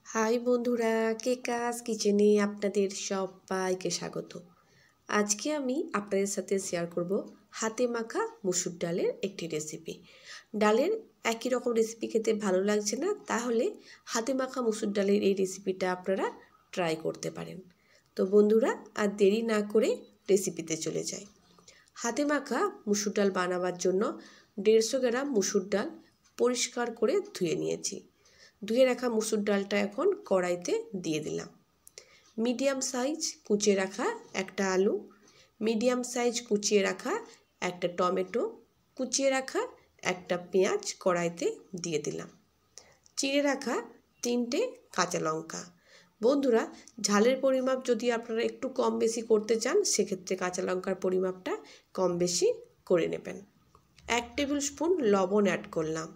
High বন্ধুরা, কেকাস কিচেনে আপনাদের সবাইকে স্বাগত। আজকে আমি আপনাদের সাথে শেয়ার করব হাতে মাখা মসুর ডালের একটি রেসিপি। ডালের একই রকম রেসিপি খেতে ভালো লাগছে না, তাহলে হাতে মাখা মসুর ডালের এই রেসিপিটা আপনারা ট্রাই করতে পারেন। তো বন্ধুরা, আর দেরি না করে রেসিপিতে চলে যাই। হাতে মাখা মসুর ডাল বানাবার জন্য 150 গ্রাম মসুর ডাল পরিষ্কার করে ধুয়ে নিয়েছি। ধুয়ে রাখা মসুর ডালটা এখন কড়াইতে দিয়ে দিলাম। মিডিয়াম সাইজ কুচিয়ে রাখা একটা আলু, মিডিয়াম সাইজ কুচিয়ে রাখা একটা টমেটো, কুচিয়ে রাখা একটা পেঁয়াজ কড়াইতে দিয়ে দিলাম। চিড়ে রাখা 3টে কাঁচা লঙ্কা। বন্ধুরা, ঝালের পরিমাপ যদি আপনারা একটু কম বেশি করতে চান, সেক্ষেত্রে কাঁচা লঙ্কার পরিমাপটা কম বেশি করে নেবেন। 1 টেবিল স্পুন লবণ অ্যাড করলাম,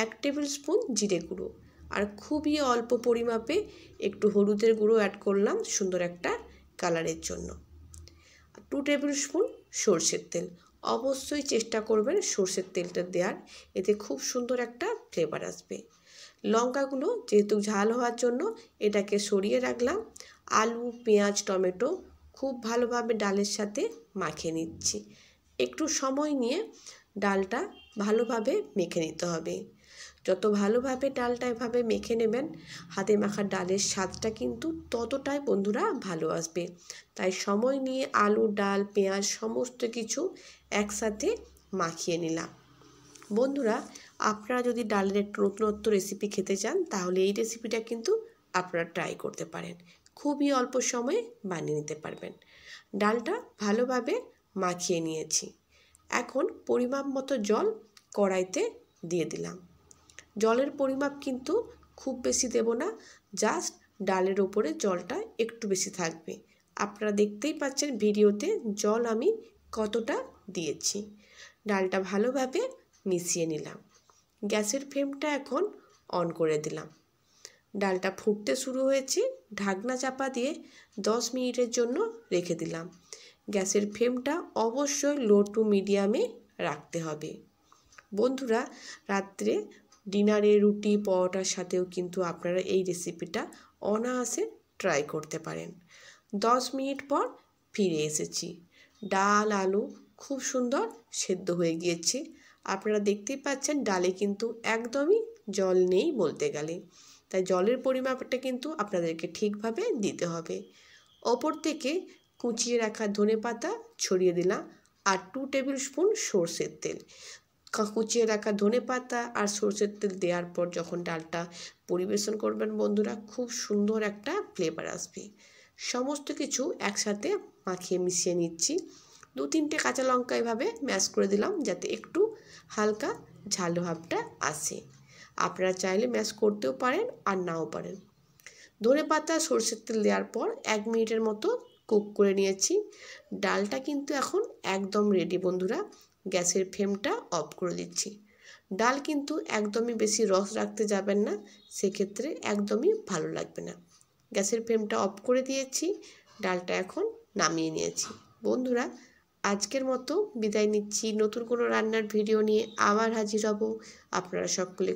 1 টেবিল স্পুন জিরে গুঁড়ো, আর খুবই অল্প পরিমাপে একটু হলুদের গুঁড়ো অ্যাড করলাম সুন্দর একটা কালারের জন্য। 2 টেবিল স্পুন সরষের তেল। অবশ্যই চেষ্টা করবেন সরষের তেলটা দেওয়ার, এতে খুব সুন্দর একটা ফ্লেভার আসবে। লঙ্কাগুলো যেহেতু ঝাল হওয়ার জন্য এটাকে সরিয়ে রাখলাম। আলু, পেঁয়াজ, টমেটো খুব ভালোভাবে ডালের সাথে মাখিয়ে নিচ্ছি। একটু সময় নিয়ে ডালটা ভালোভাবে মেখে নিতে হবে। যত ভালোভাবে ডালটা এভাবে মেখে নেবেন, হাতে মাখা ডালের স্বাদটা কিন্তু ততটাই বন্ধুরা ভালো আসবে। তাই সময় নিয়ে আলু, ডাল, পেঁয়াজ সমস্ত কিছু একসাথে মাখিয়ে নিলাম। বন্ধুরা, আপনারা যদি ডালের একটু নতুনত্ব রেসিপি খেতে চান, তাহলে এই রেসিপিটা কিন্তু আপনারা ট্রাই করতে পারেন। খুবই অল্প সময়ে বানিয়ে নিতে পারবেন। ডালটা ভালোভাবে মাখিয়ে নিয়েছি। এখন পরিমাপ মতো জল কড়াইতে দিয়ে দিলাম। জলের পরিমাপ কিন্তু খুব বেশি দেব না, জাস্ট ডালের ওপরে জলটা একটু বেশি থাকবে। আপনারা দেখতেই পাচ্ছেন ভিডিওতে জল আমি কতটা দিয়েছি। ডালটা ভালোভাবে মিশিয়ে নিলাম। গ্যাসের ফ্লেমটা এখন অন করে দিলাম। ডালটা ফুটতে শুরু হয়েছে, ঢাকনা চাপা দিয়ে 10 মিনিটের জন্য রেখে দিলাম। গ্যাসের ফ্লেমটা অবশ্যই লো টু মিডিয়ামে রাখতে হবে। বন্ধুরা, রাত্রে ডিনারে রুটি পরোটার সাথেও কিন্তু আপনারা এই রেসিপিটা অনায়াসে ট্রাই করতে পারেন। 10 মিনিট পর ফিরে এসেছি। ডাল, আলু খুব সুন্দর সেদ্ধ হয়ে গিয়েছে। আপনারা দেখতেই পাচ্ছেন ডালে কিন্তু একদমই জল নেই বলতে গেলে। তাই জলের পরিমাপটা কিন্তু আপনাদেরকে ঠিকভাবে দিতে হবে। ওপর থেকে কুচিয়ে রাখা ধনেপাতা ছড়িয়ে দিলাম, আর 2 টেবিল স্পুন সরষের তেল। কুচিয়ে রাখা ধনেপাতা আর সরষের তেল দেওয়ার পর যখন ডালটা পরিবেশন করবেন বন্ধুরা, খুব সুন্দর একটা ফ্লেভার আসবে। সমস্ত কিছু একসাথে মাখিয়ে মিশিয়ে নিচ্ছি। 2-3টে কাঁচা লঙ্কা এভাবে ম্যাশ করে দিলাম, যাতে একটু হালকা ঝাল ভাবটা আসে। আপনারা চাইলে ম্যাশ করতেও পারেন আর নাও পারেন। ধনেপাতা সরষের তেল দেওয়ার পর 1 মিনিটের মতো কুক করে নিয়েছি। ডালটা কিন্তু এখন একদম রেডি বন্ধুরা। গ্যাসের ফ্লেমটা অফ করে দিচ্ছি। ডাল কিন্তু একদমই বেশি রস রাখতে যাবেন না, সেক্ষেত্রে একদমই ভালো লাগবে না। গ্যাসের ফ্লেমটা অফ করে দিয়েছি, ডালটা এখন নামিয়ে নিয়েছি। বন্ধুরা, আজকের মতো বিদায় নিচ্ছি। নতুন কোনো রান্নার ভিডিও নিয়ে আবার হাজির হব। আপনারা সকলে